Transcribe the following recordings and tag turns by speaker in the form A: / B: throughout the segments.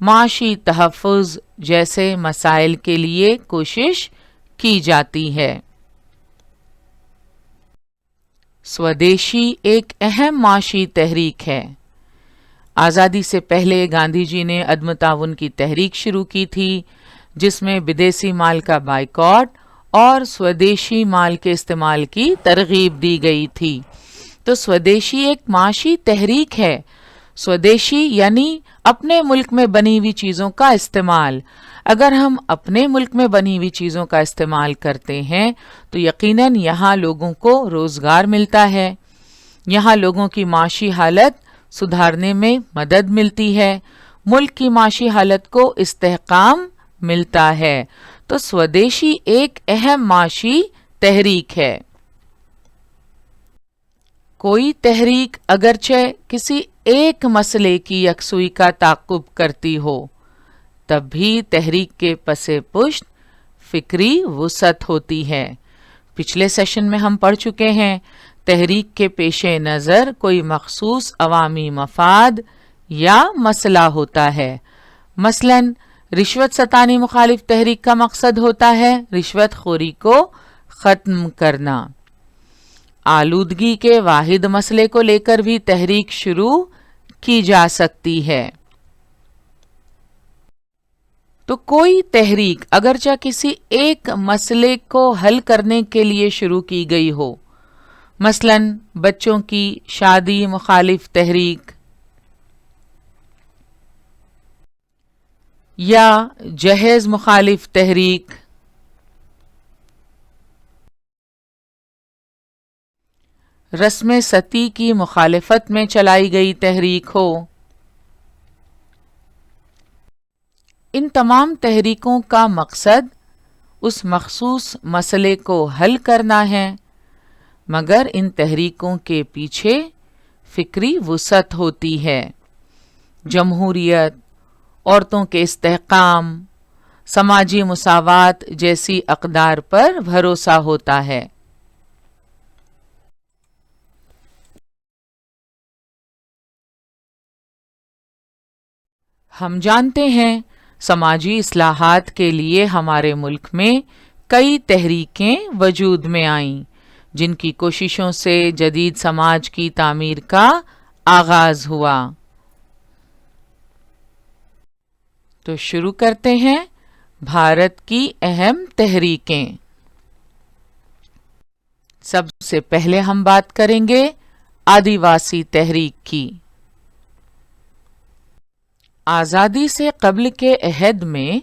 A: معاشی تحفظ جیسے مسائل کے لیے کوشش کی جاتی ہے۔ سودیشی ایک اہم معاشی تحریک ہے۔ آزادی سے پہلے گاندھی جی نے عدم تعاون کی تحریک شروع کی تھی، جس میں بدیسی مال کا بائیکاٹ اور سودیشی مال کے استعمال کی ترغیب دی گئی تھی۔ تو سودیشی ایک معاشی تحریک ہے۔ سودیشی یعنی اپنے ملک میں بنی ہوئی چیزوں کا استعمال۔ اگر ہم اپنے ملک میں بنی ہوئی چیزوں کا استعمال کرتے ہیں تو یقیناً یہاں لوگوں کو روزگار ملتا ہے، یہاں لوگوں کی معاشی حالت سدھارنے میں مدد ملتی ہے، ملک کی معاشی حالت کو استحکام ملتا ہے۔ تو سودیشی ایک اہم معاشی تحریک ہے۔ کوئی تحریک اگرچہ کسی ایک مسئلے کی یکسوئی کا تعاقب کرتی ہو، تب بھی تحریک کے پس پشت فکری وسعت ہوتی ہے۔ پچھلے سیشن میں ہم پڑھ چکے ہیں، تحریک کے پیش نظر کوئی مخصوص عوامی مفاد یا مسئلہ ہوتا ہے۔ مثلاً رشوت ستانی مخالف تحریک کا مقصد ہوتا ہے رشوت خوری کو ختم کرنا۔ آلودگی کے واحد مسئلے کو لے کر بھی تحریک شروع کی جا سکتی ہے۔ تو کوئی تحریک اگرچہ کسی ایک مسئلے کو حل کرنے کے لیے شروع کی گئی ہو، مثلاً بچوں کی شادی مخالف تحریک یا جہیز مخالف تحریک، رسم ستی کی مخالفت میں چلائی گئی تحریک ہو، ان تمام تحریکوں کا مقصد اس مخصوص مسئلے کو حل کرنا ہے، مگر ان تحریکوں کے پیچھے فکری وسعت ہوتی ہے۔ جمہوریت، عورتوں کے استحکام، سماجی مساوات جیسی اقدار پر بھروسہ ہوتا ہے۔ ہم جانتے ہیں سماجی اصلاحات کے لیے ہمارے ملک میں کئی تحریکیں وجود میں آئیں، جن کی کوششوں سے جدید سماج کی تعمیر کا آغاز ہوا۔ تو شروع کرتے ہیں بھارت کی اہم تحریکیں۔ سب سے پہلے ہم بات کریں گے آدیواسی تحریک کی۔ آزادی سے قبل کے عہد میں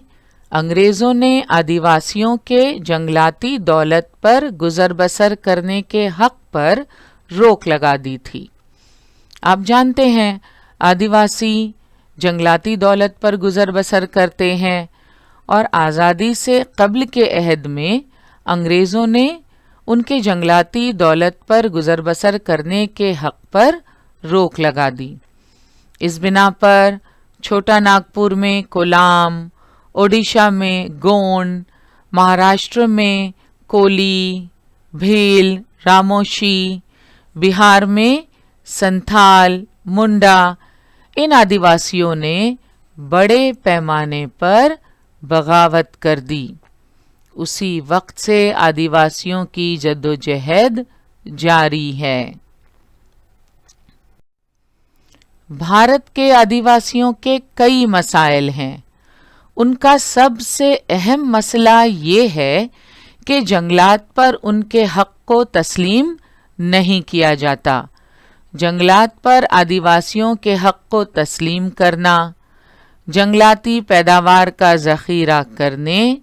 A: انگریزوں نے آدیواسیوں کے جنگلاتی دولت پر گزر بسر کرنے کے حق پر روک لگا دی تھی۔ آپ جانتے ہیں آدیواسی جنگلاتی دولت پر گزر بسر کرتے ہیں، اور آزادی سے قبل کے عہد میں انگریزوں نے ان کے جنگلاتی دولت پر گزر بسر کرنے کے حق پر روک لگا دی۔ اس بنا پر چھوٹا ناگپور میں کولام، اوڈیشہ میں گونڈ، مہاراشٹر میں کولی، بھیل، راموشی، بہار میں سنتھال، منڈا، ان آدیواسیوں نے بڑے پیمانے پر بغاوت کر دی۔ اسی وقت سے آدیواسیوں کی جدوجہد جاری ہے۔ بھارت کے آدیواسیوں کے کئی مسائل ہیں۔ ان کا سب سے اہم مسئلہ یہ ہے کہ جنگلات پر ان کے حق کو تسلیم نہیں کیا جاتا۔ جنگلات پر آدیواسیوں کے حق کو تسلیم کرنا، جنگلاتی پیداوار کا ذخیرہ کرنے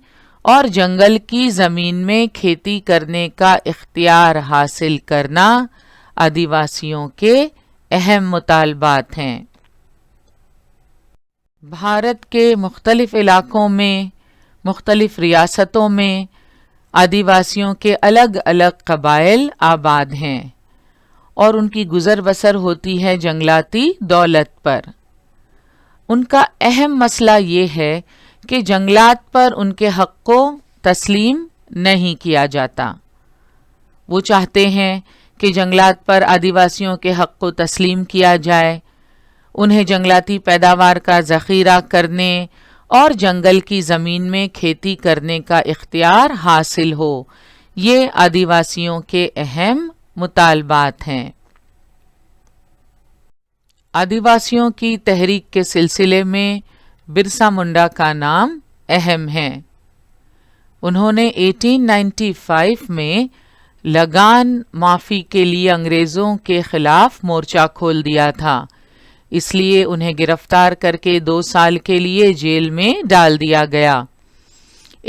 A: اور جنگل کی زمین میں کھیتی کرنے کا اختیار حاصل کرنا آدیواسیوں کے اہم مطالبات ہیں۔ بھارت کے مختلف علاقوں میں، مختلف ریاستوں میں آدیواسیوں کے الگ الگ قبائل آباد ہیں، اور ان کی گزر بسر ہوتی ہے جنگلاتی دولت پر۔ ان کا اہم مسئلہ یہ ہے کہ جنگلات پر ان کے حق کو تسلیم نہیں کیا جاتا۔ وہ چاہتے ہیں کہ جنگلات پر آدیواسیوں کے حق کو تسلیم کیا جائے۔ انہیں جنگلاتی پیداوار کا ذخیرہ کرنے اور جنگل کی زمین میں کھیتی کرنے کا اختیار حاصل ہو۔ یہ آدیواسیوں کے اہم مطالبات ہیں۔ آدیواسیوں کی تحریک کے سلسلے میں برسا منڈا کا نام اہم ہے۔ انہوں نے 1895 میں لگان معافی کے لیے انگریزوں کے خلاف مورچہ کھول دیا تھا، اس لیے انہیں گرفتار کر کے 2 سال کے لیے جیل میں ڈال دیا گیا۔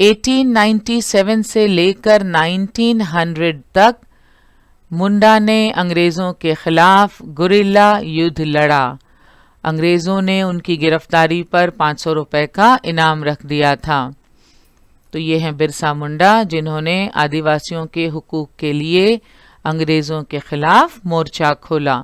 A: 1897 سے لے کر 1900 تک منڈا نے انگریزوں کے خلاف گوریلا یدھ لڑا۔ انگریزوں نے ان کی گرفتاری پر 500 روپے کا انعام رکھ دیا تھا۔ تو یہ ہیں برسا منڈا، جنہوں نے آدیواسیوں کے حقوق کے لیے انگریزوں کے خلاف مورچہ کھولا۔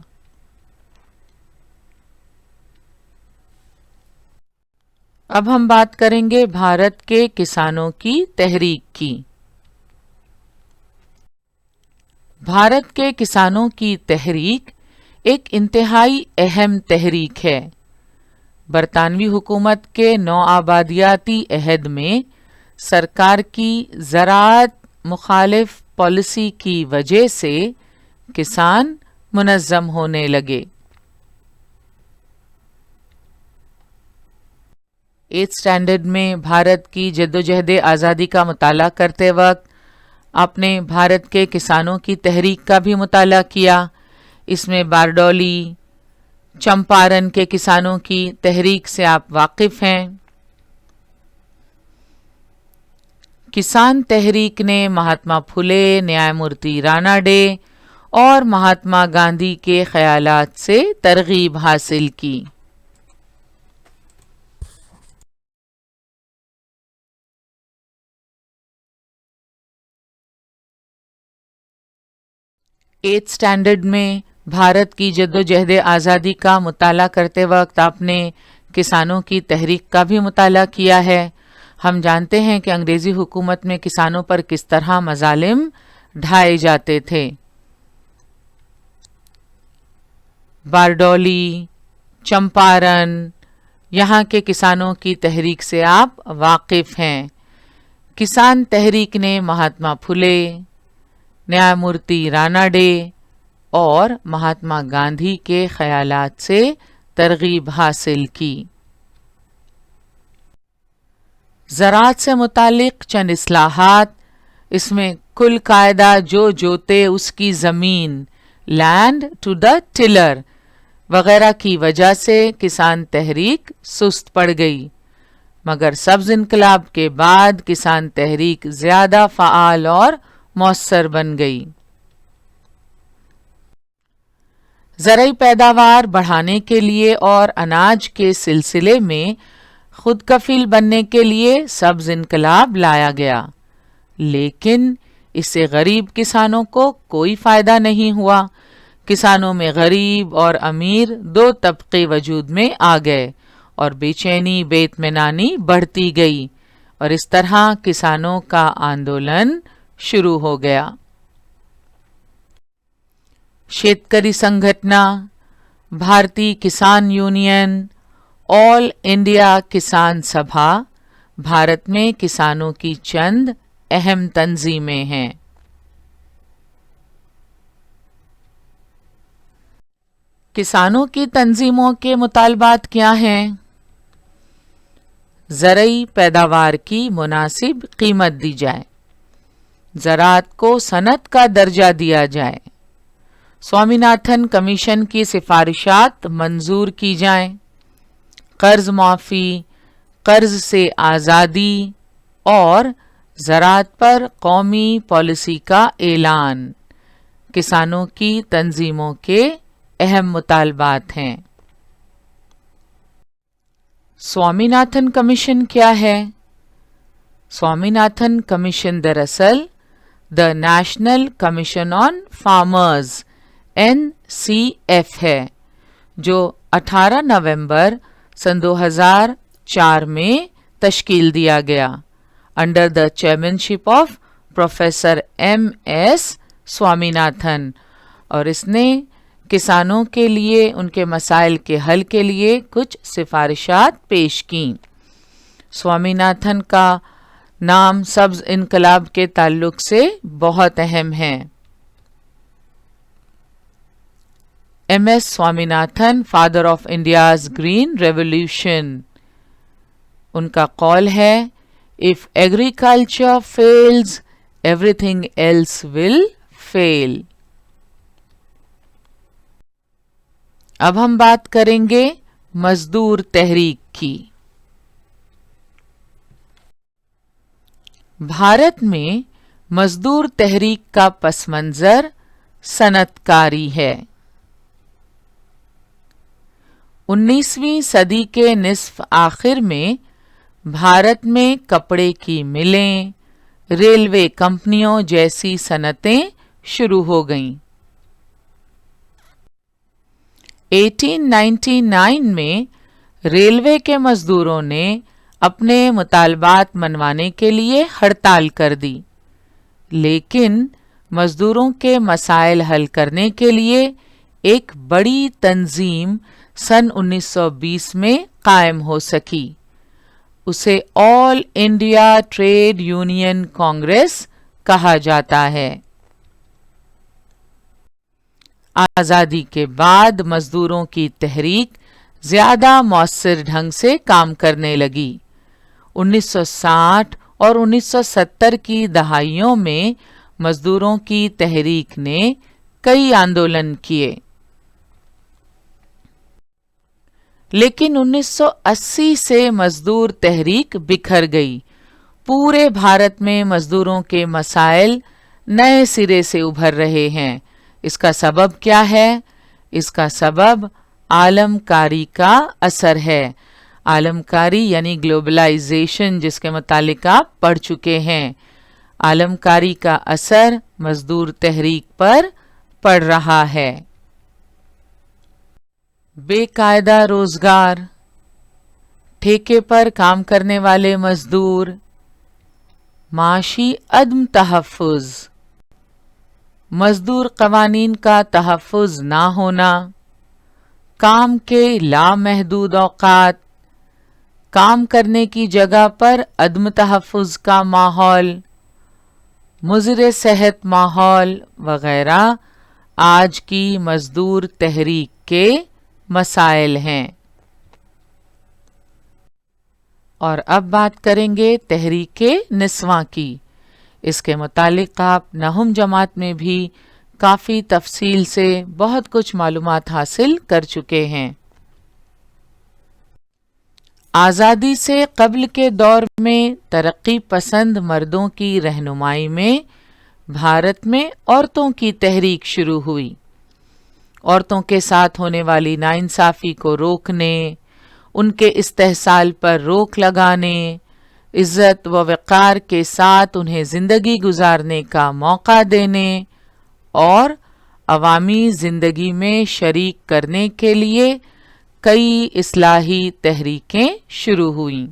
A: اب ہم بات کریں گے بھارت کے کسانوں کی تحریک کی۔ بھارت کے کسانوں کی تحریک ایک انتہائی اہم تحریک ہے۔ برطانوی حکومت کے نوآبادیاتی عہد میں سرکار کی زراعت مخالف پالیسی کی وجہ سے کسان منظم ہونے لگے۔ 8th اسٹینڈرڈ میں بھارت کی جدوجہد آزادی کا مطالعہ کرتے وقت آپ نے بھارت کے کسانوں کی تحریک کا بھی مطالعہ کیا۔ اس میں باردولی، چمپارن کے کسانوں کی تحریک سے آپ واقف ہیں۔ کسان تحریک نے مہاتما پھولے، نیائے مورتی راناڈے اور مہاتما گاندھی کے خیالات سے ترغیب حاصل کی۔ ایٹھ اسٹینڈرڈ میں بھارت کی جدوجہد آزادی کا مطالعہ کرتے وقت آپ نے کسانوں کی تحریک کا بھی مطالعہ کیا ہے۔ ہم جانتے ہیں کہ انگریزی حکومت میں کسانوں پر کس طرح مظالم ڈھائے جاتے تھے۔ باردولی، چمپارن، یہاں کے کسانوں کی تحریک سے آپ واقف ہیں۔ کسان تحریک نے مہاتما پھولے، نیائے مورتی راناڈے اور مہاتما گاندھی کے خیالات سے ترغیب حاصل کی۔ زراعت سے متعلق چند اصلاحات، اس میں کل قاعدہ جو جوتے اس کی زمین، لینڈ ٹو دا ٹلر وغیرہ کی وجہ سے کسان تحریک سست پڑ گئی، مگر سبز انقلاب کے بعد کسان تحریک زیادہ فعال اور مؤثر بن گئی۔ زرعی پیداوار بڑھانے کے لیے اور اناج کے سلسلے میں خود کفیل بننے کے لیے سبز انقلاب لایا گیا، لیکن اس سے غریب کسانوں کو کوئی فائدہ نہیں ہوا۔ کسانوں میں غریب اور امیر 2 طبقے وجود میں آ گئے اور بے چینی، بے اطمینانی بڑھتی گئی، اور اس طرح کسانوں کا آندولن شروع ہو گیا۔ شیتکری سنگھٹنا، بھارتی کسان یونین، آل انڈیا کسان سبھا بھارت میں کسانوں کی چند اہم تنظیمیں ہیں۔ کسانوں کی تنظیموں کے مطالبات کیا ہیں؟ زرعی پیداوار کی مناسب قیمت دی جائے، زراعت کو صنعت کا درجہ دیا جائے، سوامی ناتھن کمیشن کی سفارشات منظور کی جائیں، قرض معافی، قرض سے آزادی اور زراعت پر قومی پالیسی کا اعلان کسانوں کی تنظیموں کے اہم مطالبات ہیں۔ سوامی ناتھن کمیشن کیا ہے؟ سوامی ناتھن کمیشن دراصل دا نیشنل کمیشن آن فارمرز NCF ہے، جو 18 نومبر سن 2004 میں تشکیل دیا گیا under the chairmanship of professor MS Swaminathan, اور اس نے کسانوں کے لیے ان کے مسائل کے حل کے لیے کچھ سفارشات پیش کیں۔ سوامی ناتھن کا نام سبز انقلاب کے تعلق سے بہت اہم ہے۔ M S Swaminathan, father of India's green revolution, ان کا قول ہے "If agriculture fails, everything else will fail"۔ اب ہم بات کریں گے مزدور تحریک کی۔ بھارت میں مزدور تحریک کا پس منظر صنعت کاری ہے۔ 19ویں صدی کے نصف آخر میں بھارت میں کپڑے کی ملیں، ریلوے کمپنیوں جیسی صنعتیں شروع ہو گئیں۔ 1899 میں ریلوے کے مزدوروں نے اپنے مطالبات منوانے کے لیے ہڑتال کر دی، لیکن مزدوروں کے مسائل حل کرنے کے لیے ایک بڑی تنظیم سن 1920 میں قائم ہو سکی۔ اسے آل انڈیا ٹریڈ یونین کانگریس کہا جاتا ہے۔ آزادی کے بعد مزدوروں کی تحریک زیادہ مؤثر ڈھنگ سے کام کرنے لگی۔ 1960 اور 1970 کی دہائیوں میں مزدوروں کی تحریک نے کئی آندولن کیے، لیکن 1980 سے مزدور تحریک بکھر گئی۔ پورے بھارت میں مزدوروں کے مسائل نئے سرے سے ابھر رہے ہیں۔ اس کا سبب کیا ہے؟ اس کا سبب عالم کاری کا اثر ہے۔ عالم کاری یعنی گلوبلائزیشن، جس کے متعلق آپ پڑھ چکے ہیں۔ عالم کاری کا اثر مزدور تحریک پر پڑ رہا ہے۔ بے قاعدہ روزگار، ٹھیکے پر کام کرنے والے مزدور، معاشی عدم تحفظ، مزدور قوانین کا تحفظ نہ ہونا، کام کے لامحدود اوقات، کام کرنے کی جگہ پر عدم تحفظ کا ماحول، مضر صحت ماحول وغیرہ آج کی مزدور تحریک کے مسائل ہیں۔ اور اب بات کریں گے تحریک نسواں کی۔ اس کے متعلق آپ نہم جماعت میں بھی کافی تفصیل سے بہت کچھ معلومات حاصل کر چکے ہیں۔ آزادی سے قبل کے دور میں ترقی پسند مردوں کی رہنمائی میں بھارت میں عورتوں کی تحریک شروع ہوئی۔ عورتوں کے ساتھ ہونے والی ناانصافی کو روکنے، ان کے استحصال پر روک لگانے، عزت و وقار کے ساتھ انہیں زندگی گزارنے کا موقع دینے اور عوامی زندگی میں شریک کرنے کے لیے کئی اصلاحی تحریکیں شروع ہوئیں۔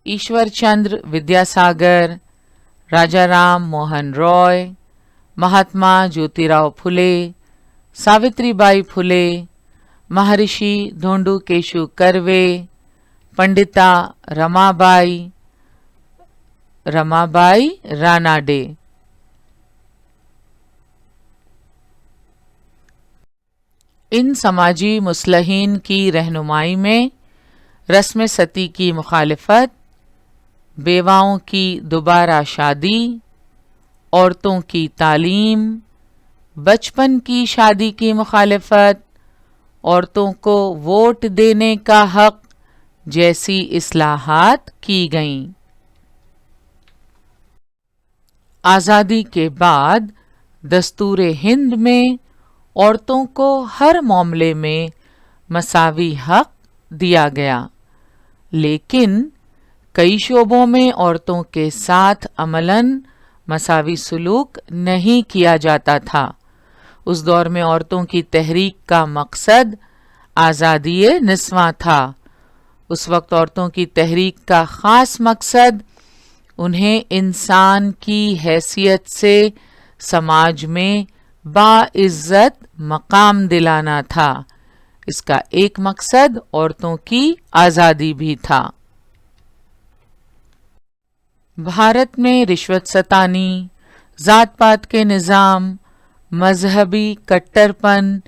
A: ایشور چندر ودیا ساگر، راجا رام موہن رائے، مہاتما جیوتی راؤ پھولے، ساوتری بائی پھولے، مہرشی دھونڈو کیشو کروے، پنڈتا رمابائی راناڈے۔ ان سماجی مصلحین کی رہنمائی میں رسم ستی کی مخالفت، بیواؤں کی دوبارہ شادی، عورتوں کی تعلیم، بچپن کی شادی کی مخالفت، عورتوں کو ووٹ دینے کا حق جیسی اصلاحات کی گئیں۔ آزادی کے بعد دستور ہند میں عورتوں کو ہر معاملے میں مساوی حق دیا گیا، لیکن کئی شعبوں میں عورتوں کے ساتھ عملاً مساوی سلوک نہیں کیا جاتا تھا۔ اس دور میں عورتوں کی تحریک کا مقصد آزادی نسواں تھا۔ اس وقت عورتوں کی تحریک کا خاص مقصد انہیں انسان کی حیثیت سے سماج میں باعزت مقام دلانا تھا۔ اس کا ایک مقصد عورتوں کی آزادی بھی تھا۔ بھارت میں رشوت ستانی، ذات پات کے نظام، مذہبی کٹر پن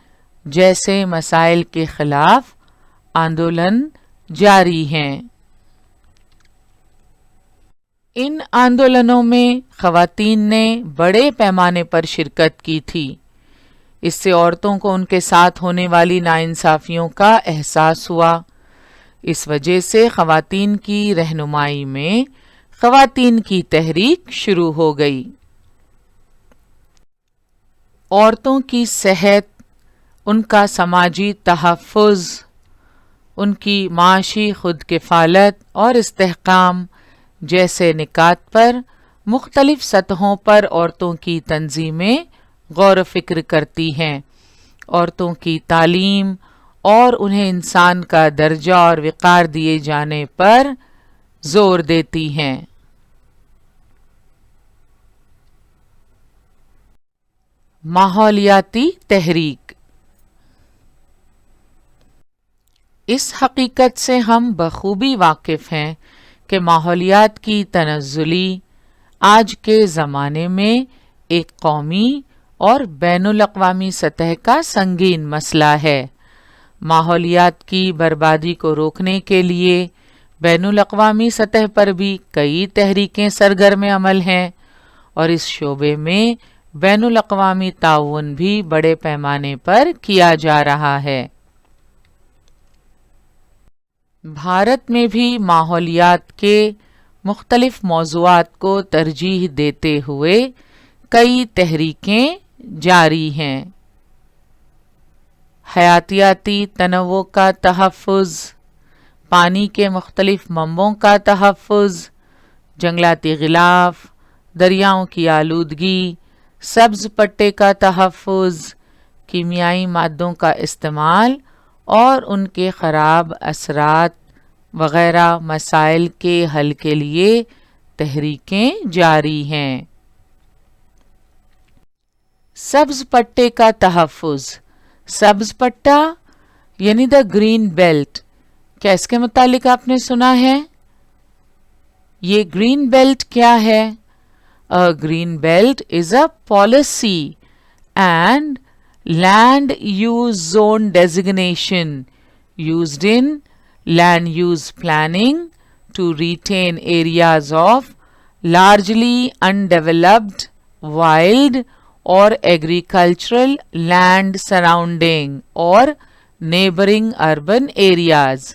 A: جیسے مسائل کے خلاف آندولن جاری ہیں۔ ان آندولنوں میں خواتین نے بڑے پیمانے پر شرکت کی تھی۔ اس سے عورتوں کو ان کے ساتھ ہونے والی ناانصافیوں کا احساس ہوا۔ اس وجہ سے خواتین کی رہنمائی میں خواتین کی تحریک شروع ہو گئی۔ عورتوں کی صحت، ان کا سماجی تحفظ، ان کی معاشی خود کفالت اور استحکام جیسے نکات پر مختلف سطحوں پر عورتوں کی تنظیمیں غور و فکر کرتی ہیں۔ عورتوں کی تعلیم اور انہیں انسان کا درجہ اور وقار دیے جانے پر زور دیتی ہیں۔ ماحولیاتی تحریک۔ اس حقیقت سے ہم بخوبی واقف ہیں کہ ماحولیات کی تنزلی آج کے زمانے میں ایک قومی اور بین الاقوامی سطح کا سنگین مسئلہ ہے۔ ماحولیات کی بربادی کو روکنے کے لیے بین الاقوامی سطح پر بھی کئی تحریکیں سرگرم عمل ہیں، اور اس شعبے میں بین الاقوامی تعاون بھی بڑے پیمانے پر کیا جا رہا ہے۔ بھارت میں بھی ماحولیات کے مختلف موضوعات کو ترجیح دیتے ہوئے کئی تحریکیں جاری ہیں۔ حیاتیاتی تنوع کا تحفظ، پانی کے مختلف منبعوں کا تحفظ، جنگلاتی غلاف، دریاؤں کی آلودگی، سبز پٹے کا تحفظ، کیمیائی مادوں کا استعمال اور ان کے خراب اثرات وغیرہ مسائل کے حل کے لیے تحریکیں جاری ہیں۔ سبز پٹے کا تحفظ۔ سبز پٹا یعنی دا گرین بیلٹ، کیا اس کے متعلق آپ نے سنا ہے؟ یہ گرین بیلٹ کیا ہے؟ A green belt is a policy and land use zone designation used in land use planning to retain areas of largely undeveloped wild or agricultural land surrounding or neighboring urban areas۔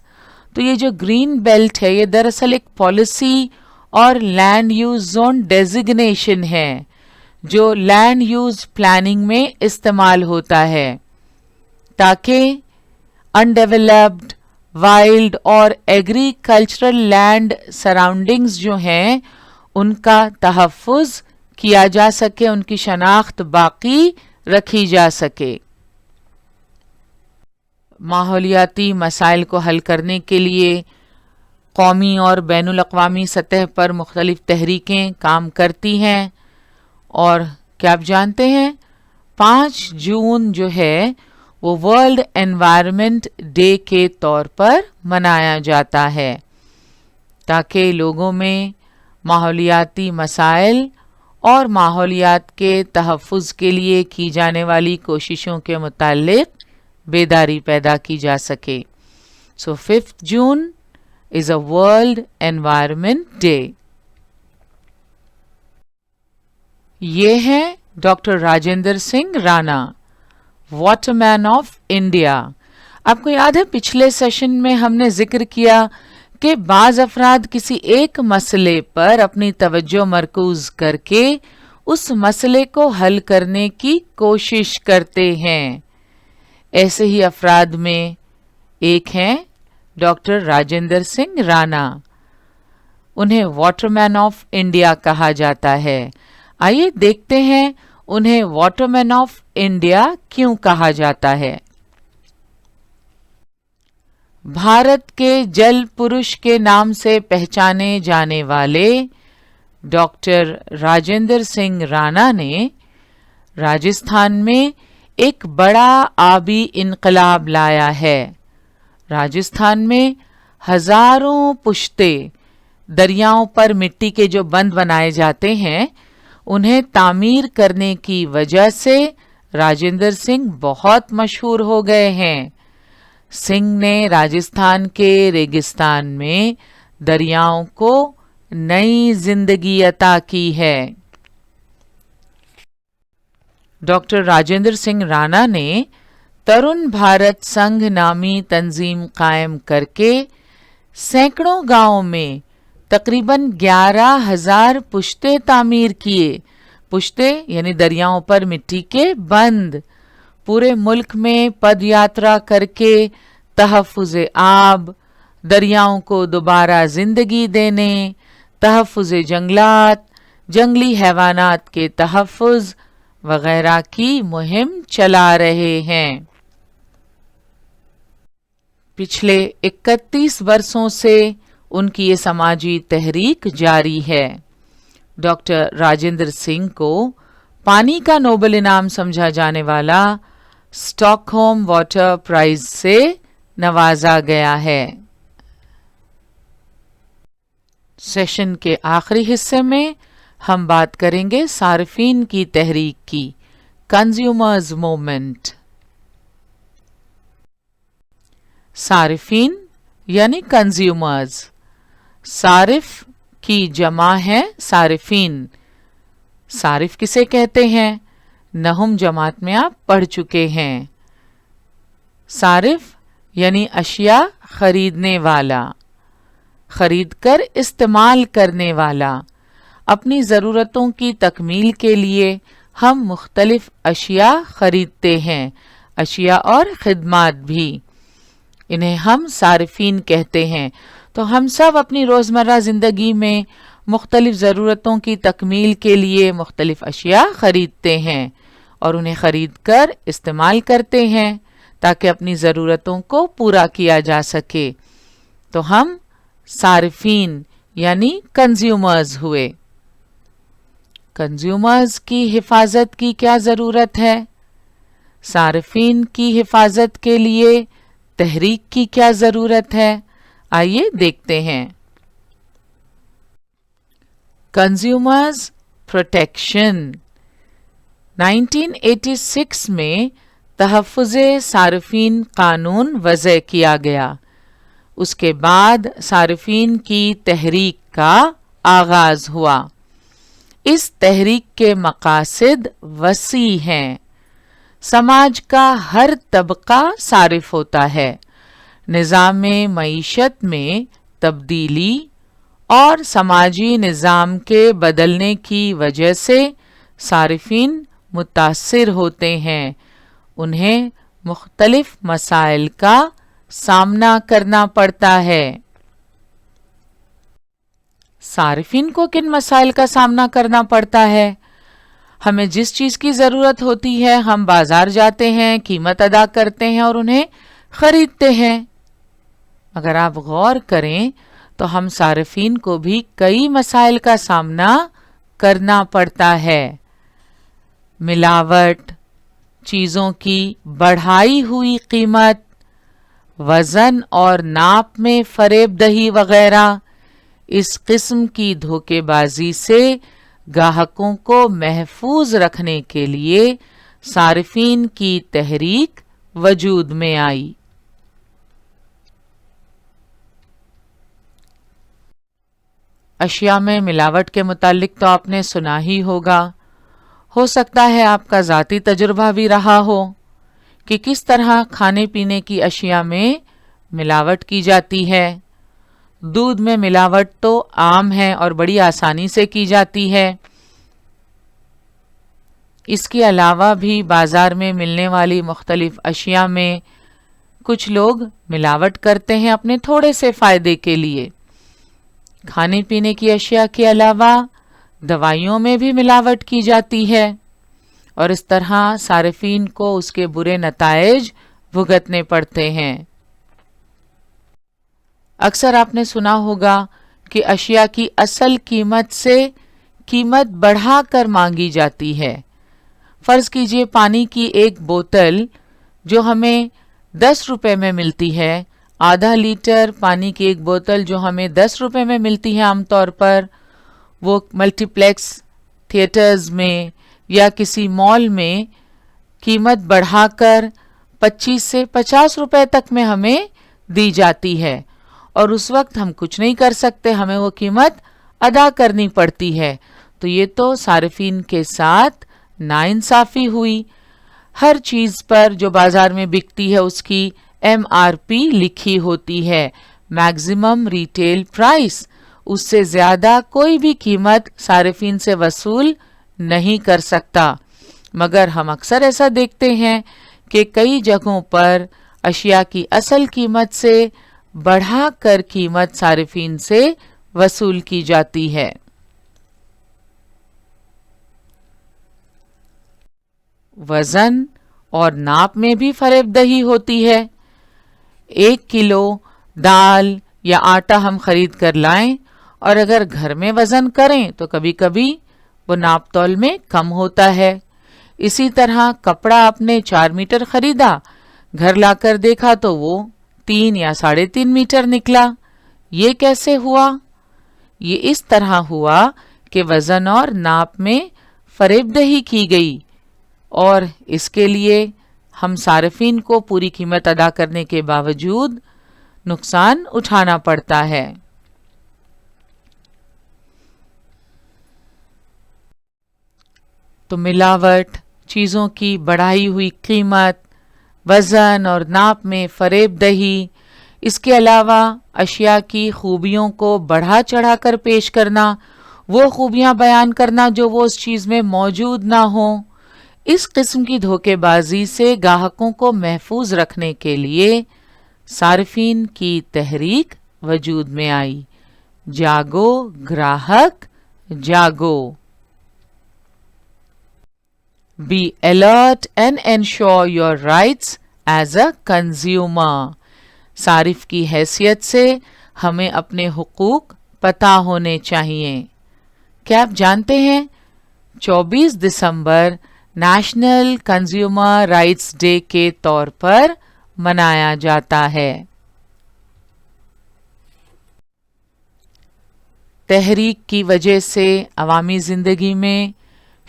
A: تو یہ جو green belt ہے یہ دراصل ایک policy اور land use zone designation ہے جو لینڈ یوز پلاننگ میں استعمال ہوتا ہے تاکہ انڈیولپڈ وائلڈ اور ایگریکلچرل لینڈ سراؤنڈنگز جو ہیں ان کا تحفظ کیا جا سکے، ان کی شناخت باقی رکھی جا سکے۔ ماحولیاتی مسائل کو حل کرنے کے لیے قومی اور بین الاقوامی سطح پر مختلف تحریکیں کام کرتی ہیں، اور کیا آپ جانتے ہیں 5 جون جو ہے وہ ورلڈ انوائرمنٹ ڈے کے طور پر منایا جاتا ہے تاکہ لوگوں میں ماحولیاتی مسائل اور ماحولیات کے تحفظ کے لیے کی جانے والی کوششوں کے متعلق بیداری پیدا کی جا سکے۔ So 5th June is a World Environment Day۔ یہ ہیں doctor Rajendra Singh Rana, water man of India. آپ کو یاد ہے پچھلے سیشن میں ہم نے ذکر کیا کہ بعض افراد کسی ایک مسئلے پر اپنی توجہ مرکوز کر کے اس مسئلے کو حل کرنے کی کوشش کرتے ہیں۔ ایسے ہی افراد میں ایک ہیں ڈاکٹر راجندر سنگھ رانا۔ انہیں واٹر مین آف انڈیا کہا جاتا ہے۔ آئیے دیکھتے ہیں انہیں واٹر مین آف انڈیا کیوں کہا جاتا ہے۔ بھارت کے جل پروش کے نام سے پہچانے جانے والے ڈاکٹر راجندر سنگھ رانا نے راجستھان میں ایک بڑا آبی انقلاب لایا ہے۔ راجستھان میں ہزاروں پشتے دریاؤں پر مٹی کے جو بند بنائے جاتے ہیں انہیں تعمیر کرنے کی وجہ سے راجندر سنگھ بہت مشہور ہو گئے ہیں۔ سنگھ نے راجستھان کے ریگستان میں دریاؤں کو نئی زندگی عطا کی ہے۔ ڈاکٹر راجندر سنگھ رانا نے ترون بھارت سنگھ نامی تنظیم قائم کر کے سینکڑوں گاؤں میں تقریباً 11,000 پشتے تعمیر کیے۔ پشتے یعنی دریاؤں پر مٹی کے بند۔ پورے ملک میں پد یاترا کر کے تحفظ آب، دریاؤں کو دوبارہ زندگی دینے، تحفظ جنگلات، جنگلی حیوانات کے تحفظ وغیرہ کی مہم چلا رہے ہیں۔ پچھلے 31 برسوں سے ان کی یہ سماجی تحریک جاری ہے۔ ڈاکٹر راجندر سنگھ کو پانی کا نوبل انعام سمجھا جانے والا اسٹاک ہوم واٹر پرائز سے نوازا گیا ہے۔ سیشن کے آخری حصے میں ہم بات کریں گے صارفین کی تحریک کی، کنزیومرز موومنٹ۔ صارفین یعنی کنزیومرز، صارف کی جمع ہے صارفین۔ صارف کسے کہتے ہیں؟ نہم جماعت میں آپ پڑھ چکے ہیں۔ صارف یعنی اشیاء خریدنے والا، خرید کر استعمال کرنے والا۔ اپنی ضرورتوں کی تکمیل کے لیے ہم مختلف اشیاء خریدتے ہیں، اشیاء اور خدمات بھی، انہیں ہم صارفین کہتے ہیں۔ تو ہم سب اپنی روزمرہ زندگی میں مختلف ضرورتوں کی تکمیل کے لیے مختلف اشیاء خریدتے ہیں اور انہیں خرید کر استعمال کرتے ہیں تاکہ اپنی ضرورتوں کو پورا کیا جا سکے۔ تو ہم صارفین یعنی کنزیومرز ہوئے۔ کنزیومرز کی حفاظت کی کیا ضرورت ہے؟ صارفین کی حفاظت کے لیے تحریک کی کیا ضرورت ہے؟ آئیے دیکھتے ہیں۔ کنزیومرز پروٹیکشن 1986 میں تحفظ صارفین قانون وضع کیا گیا۔ اس کے بعد صارفین کی تحریک کا آغاز ہوا۔ اس تحریک کے مقاصد وسیع ہیں۔ سماج کا ہر طبقہ صارف ہوتا ہے۔ نظام معیشت میں تبدیلی اور سماجی نظام کے بدلنے کی وجہ سے صارفین متاثر ہوتے ہیں۔ انہیں مختلف مسائل کا سامنا کرنا پڑتا ہے۔ صارفین کو کن مسائل کا سامنا کرنا پڑتا ہے؟ ہمیں جس چیز کی ضرورت ہوتی ہے ہم بازار جاتے ہیں، قیمت ادا کرتے ہیں اور انہیں خریدتے ہیں۔ اگر آپ غور کریں تو ہم صارفین کو بھی کئی مسائل کا سامنا کرنا پڑتا ہے۔ ملاوٹ، چیزوں کی بڑھائی ہوئی قیمت، وزن اور ناپ میں فریب دہی وغیرہ۔ اس قسم کی دھوکے بازی سے گاہکوں کو محفوظ رکھنے کے لیے صارفین کی تحریک وجود میں آئی۔ اشیاء میں ملاوٹ کے متعلق تو آپ نے سنا ہی ہوگا۔ ہو سکتا ہے آپ کا ذاتی تجربہ بھی رہا ہو کہ کس طرح کھانے پینے کی اشیاء میں ملاوٹ کی جاتی ہے۔ دودھ میں ملاوٹ تو عام ہے اور بڑی آسانی سے کی جاتی ہے۔ اس کے علاوہ بھی بازار میں ملنے والی مختلف اشیاء میں کچھ لوگ ملاوٹ کرتے ہیں اپنے تھوڑے سے فائدے کے لیے۔ کھانے پینے کی اشیاء کے علاوہ دوائیوں میں بھی ملاوٹ کی جاتی ہے اور اس طرح صارفین کو اس کے برے نتائج بھگتنے پڑتے ہیں۔ اکثر آپ نے سنا ہوگا کہ اشیاء کی اصل قیمت سے قیمت بڑھا کر مانگی جاتی ہے۔ فرض کیجئے پانی کی ایک بوتل جو ہمیں 10 روپے میں ملتی ہے، آدھا لیٹر پانی کی ایک بوتل جو ہمیں 10 روپے میں ملتی ہے عام طور پر، وہ ملٹی پلیکس تھیٹرز میں یا کسی مال میں قیمت بڑھا کر 25 سے 50 روپے تک میں ہمیں دی جاتی ہے، اور اس وقت ہم کچھ نہیں کر سکتے، ہمیں وہ قیمت ادا کرنی پڑتی ہے۔ تو یہ تو صارفین کے ساتھ ناانصافی ہوئی۔ ہر چیز پر جو بازار میں بکتی ہے اس کی MRP لکھی ہوتی ہے، میگزیمم ریٹیل پرائس، اس سے زیادہ کوئی بھی قیمت صارفین سے وصول نہیں کر سکتا۔ مگر ہم اکثر ایسا دیکھتے ہیں کہ کئی جگہوں پر اشیاء کی اصل قیمت سے بڑھا کر قیمت صارفین سے وصول کی جاتی ہے۔ وزن اور ناپ میں بھی فریب دہی ہوتی ہے۔ 1 کلو دال یا آٹا ہم خرید کر لائیں اور اگر گھر میں وزن کریں تو کبھی کبھی وہ ناپ تول میں کم ہوتا ہے۔ اسی طرح کپڑا آپ نے 4 میٹر خریدا، گھر لا کر دیکھا تو وہ 3 یا 3.5 میٹر نکلا۔ یہ کیسے ہوا؟ یہ اس طرح ہوا کہ وزن اور ناپ میں فریب دہی کی گئی، اور اس کے لیے ہم صارفین کو پوری قیمت ادا کرنے کے باوجود نقصان اٹھانا پڑتا ہے۔ تو ملاوٹ، چیزوں کی بڑھائی ہوئی قیمت، وزن اور ناپ میں فریب دہی، اس کے علاوہ اشیاء کی خوبیوں کو بڑھا چڑھا کر پیش کرنا، وہ خوبیاں بیان کرنا جو وہ اس چیز میں موجود نہ ہوں، اس قسم کی دھوکے بازی سے گاہکوں کو محفوظ رکھنے کے لیے صارفین کی تحریک وجود میں آئی۔ جاگو گراہک جاگو۔ Be alert and ensure your rights as a consumer۔ صارف کی حیثیت سے ہمیں اپنے حقوق پتہ ہونے چاہیے۔ کیا آپ جانتے ہیں 24 دسمبر نیشنل کنزیومر رائٹس ڈے کے طور پر منایا جاتا ہے۔ تحریک کی وجہ سے عوامی زندگی میں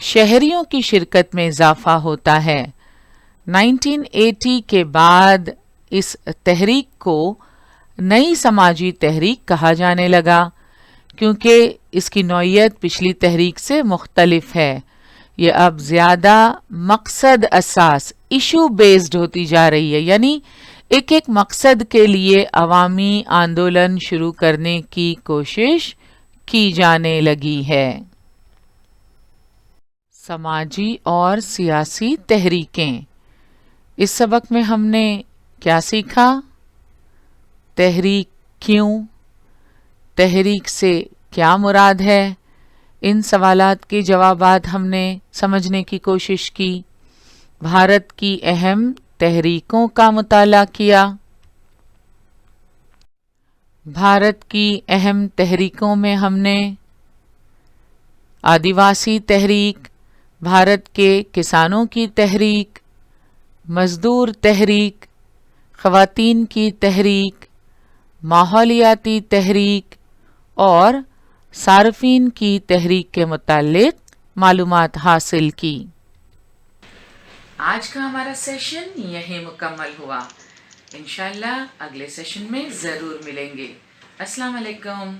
A: شہریوں کی شرکت میں اضافہ ہوتا ہے۔ 1980 کے بعد اس تحریک کو نئی سماجی تحریک کہا جانے لگا، کیونکہ اس کی نوعیت پچھلی تحریک سے مختلف ہے۔ یہ اب زیادہ مقصد اساس، ایشو بیسڈ ہوتی جا رہی ہے، یعنی ایک مقصد کے لیے عوامی آندولن شروع کرنے کی کوشش کی جانے لگی ہے۔ سماجی اور سیاسی تحریکیں۔ اس سبق میں ہم نے کیا سیکھا؟ تحریک کیوں؟ تحریک سے کیا مراد ہے؟ ان سوالات کے جوابات ہم نے سمجھنے کی کوشش کی۔ بھارت کی اہم تحریکوں کا مطالعہ کیا۔ بھارت کی اہم تحریکوں میں ہم نے آدیواسی تحریک، بھارت کے کسانوں کی تحریک، مزدور تحریک، خواتین کی تحریک، ماحولیاتی تحریک اور صارفین کی تحریک کے متعلق معلومات حاصل کی۔ آج کا ہمارا سیشن یہیں مکمل ہوا۔ انشاءاللہ اگلے سیشن میں ضرور ملیں گے۔ السلام علیکم۔